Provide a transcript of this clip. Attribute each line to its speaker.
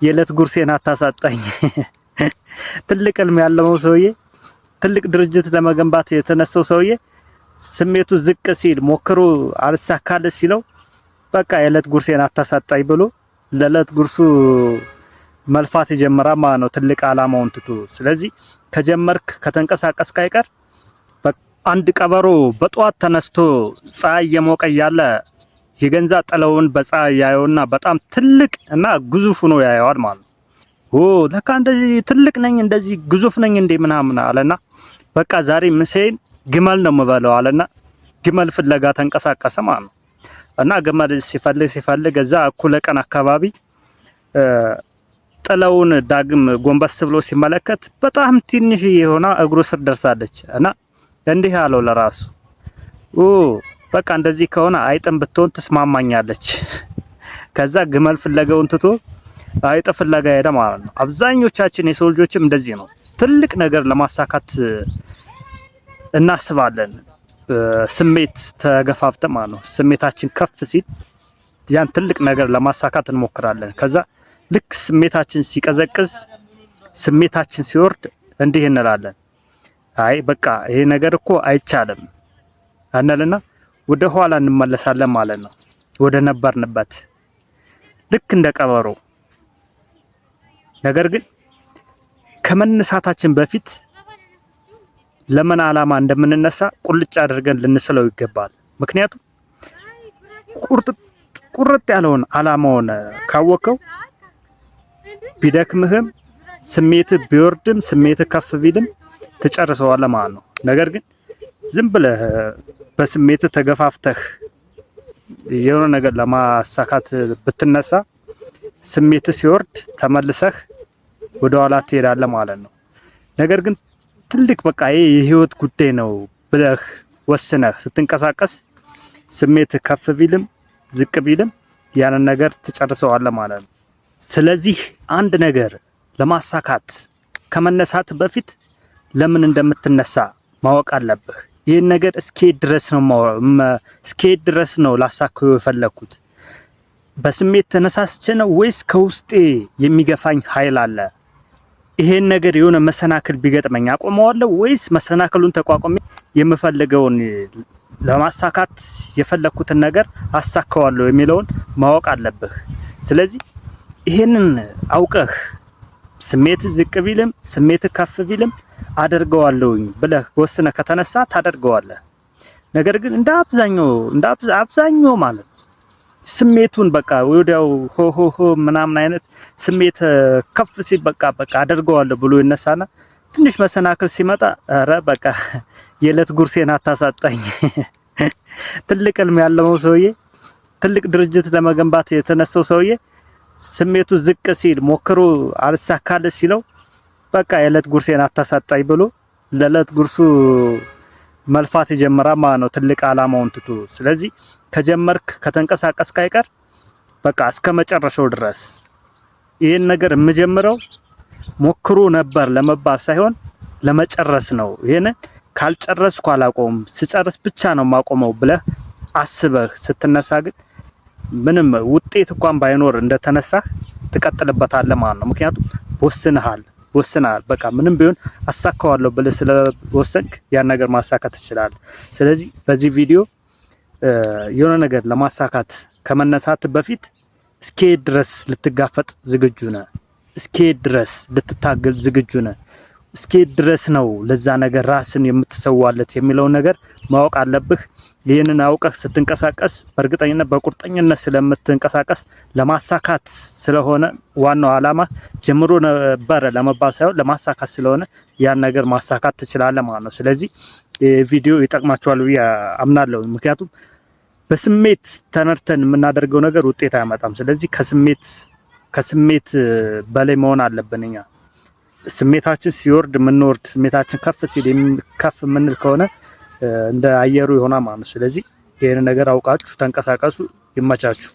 Speaker 1: የዕለት ጉርሴን አታሳጣኝ። ትልቅ ህልም ያለው ሰውዬ፣ ትልቅ ድርጅት ለመገንባት የተነሳው ሰውዬ ስሜቱ ዝቅ ሲል ሞክሮ አልሳካለት ሲለው በቃ የዕለት ጉርሴን አታሳጣኝ ብሎ ለዕለት ጉርሱ መልፋት ይጀምራል ማለት ነው፣ ትልቅ አላማውን ትቶ። ስለዚህ ከጀመርክ ከተንቀሳቀስክ አይቀር አንድ ቀበሮ በጧት ተነስቶ ፀሐይ የሞቀ ያለ የገንዛ ጥለውን በፀሐይ ያየውና በጣም ትልቅ እና ግዙፍ ሆኖ ያየዋል ማለት ነው። ለካ እንደዚህ ትልቅ ነኝ እንደዚህ ግዙፍ ነኝ እንዴ ምናምን አለና በቃ ዛሬ ምሴን ግመል ነው የምበለው አለና ግመል ፍለጋ ተንቀሳቀሰ ማለት ነው። እና ግመል ሲፈልግ እዛ እኩለ ቀን አካባቢ ጥለውን ዳግም ጎንበስ ብሎ ሲመለከት በጣም ትንሽ የሆነ እግሩ ስር ደርሳለች እና እንዲህ አለው ለራሱ በቃ እንደዚህ ከሆነ አይጥም ብትሆን ትስማማኛለች። ከዛ ግመል ፍለጋውን ትቶ አይጥ ፍለጋ ሄደ ማለት ነው። አብዛኞቻችን የሰው ልጆችም እንደዚህ ነው። ትልቅ ነገር ለማሳካት እናስባለን፣ ስሜት ተገፋፍተን ማለት ነው። ስሜታችን ከፍ ሲል ያን ትልቅ ነገር ለማሳካት እንሞክራለን። ከዛ ልክ ስሜታችን ሲቀዘቅዝ፣ ስሜታችን ሲወርድ እንዲህ እንላለን፣ አይ በቃ ይሄ ነገር እኮ አይቻልም አንልና ወደ ኋላ እንመለሳለን ማለት ነው፣ ወደ ነበርንበት ልክ እንደ ቀበሮ። ነገር ግን ከመነሳታችን በፊት ለምን ዓላማ እንደምንነሳ ቁልጭ አድርገን ልንስለው ይገባል። ምክንያቱም ቁርጥ ያለውን ዓላማውን ካወቀው ቢደክምህም ስሜት ቢወርድም ስሜት ከፍ ቢልም ትጨርሰዋለህ ማለት ነው። ነገር ግን ዝም ብለህ በስሜት ተገፋፍተህ የሆነ ነገር ለማሳካት ብትነሳ ስሜት ሲወርድ ተመልሰህ ወደ ኋላ ትሄዳለህ ማለት ነው። ነገር ግን ትልቅ በቃ ይሄ የህይወት ጉዳይ ነው ብለህ ወስነህ ስትንቀሳቀስ ስሜት ከፍ ቢልም ዝቅ ቢልም ያንን ነገር ትጨርሰዋለህ ማለት ነው። ስለዚህ አንድ ነገር ለማሳካት ከመነሳት በፊት ለምን እንደምትነሳ ማወቅ አለብህ። ይሄን ነገር እስከ ድረስ ነው ላሳካው የፈለኩት፣ በስሜት ተነሳስቼ ነው ወይስ ከውስጤ የሚገፋኝ ኃይል አለ? ይሄን ነገር የሆነ መሰናክል ቢገጥመኝ አቆመዋለሁ ወይስ መሰናክሉን ተቋቁሜ የምፈልገውን ለማሳካት የፈለኩትን ነገር አሳካዋለሁ የሚለውን ማወቅ አለብህ። ስለዚህ ይሄንን አውቀህ ስሜት ዝቅ ቢልም ስሜት ከፍ ቢልም አደርገዋለሁኝ ብለህ ወስነህ ከተነሳ ታደርገዋለህ። ነገር ግን እንደ አብዛኛው ማለት ስሜቱን በቃ ወዲያው ሆ ምናምን አይነት ስሜት ከፍ ሲል በቃ አደርገዋለሁ ብሎ ይነሳና ትንሽ መሰናክል ሲመጣ ኧረ በቃ የዕለት ጉርሴን አታሳጣኝ። ትልቅ ህልም ያለው ሰውዬ፣ ትልቅ ድርጅት ለመገንባት የተነሳው ሰውዬ ስሜቱ ዝቅ ሲል ሞክሮ አልሳካለት ሲለው በቃ የዕለት ጉርሴን አታሳጣኝ ብሎ ለዕለት ጉርሱ መልፋት ይጀምራል ማለት ነው፣ ትልቅ አላማውን ትቶ። ስለዚህ ከጀመርክ ከተንቀሳቀስክ አይቀር በቃ እስከ መጨረሻው ድረስ ይሄን ነገር የምጀምረው ሞክሮ ነበር ለመባል ሳይሆን ለመጨረስ ነው። ይሄን ካልጨረስኩ አላቆም፣ ስጨርስ ብቻ ነው ማቆመው ብለህ አስበህ ስትነሳ ግን ምንም ውጤት እንኳን ባይኖር እንደተነሳህ ትቀጥልበታለህ ማለት ነው። ምክንያቱም ወስነሃል በቃ ምንም ቢሆን አሳካዋለሁ ብለህ ስለወሰንክ ያን ነገር ማሳካት ትችላለህ። ስለዚህ በዚህ ቪዲዮ የሆነ ነገር ለማሳካት ከመነሳት በፊት እስከ ድረስ ልትጋፈጥ ዝግጁ ነህ፣ እስከ ድረስ ልትታገል ዝግጁ ነህ፣ እስከ ድረስ ነው ለዛ ነገር ራስን የምትሰዋለት የሚለው ነገር ማወቅ አለብህ። ይሄንን አውቀህ ስትንቀሳቀስ በእርግጠኝነት በቁርጠኝነት ስለምትንቀሳቀስ ለማሳካት ስለሆነ ዋናው ዓላማ ጀምሮ ነበር ለመባል ሳይሆን ለማሳካት ስለሆነ ያን ነገር ማሳካት ትችላለህ ማለት ነው። ስለዚህ ቪዲዮ ይጠቅማችኋል ብዬ አምናለሁ። ምክንያቱም በስሜት ተነርተን የምናደርገው ነገር ውጤት አያመጣም። ስለዚህ ከስሜት በላይ መሆን አለብን። እኛ ስሜታችን ሲወርድ የምንወርድ፣ ስሜታችን ከፍ ሲል ከፍ የምንል ከሆነ እንደ አየሩ ይሆናል ማለት ነው። ስለዚህ ይሄን ነገር አውቃችሁ ተንቀሳቀሱ። ይመቻችሁ።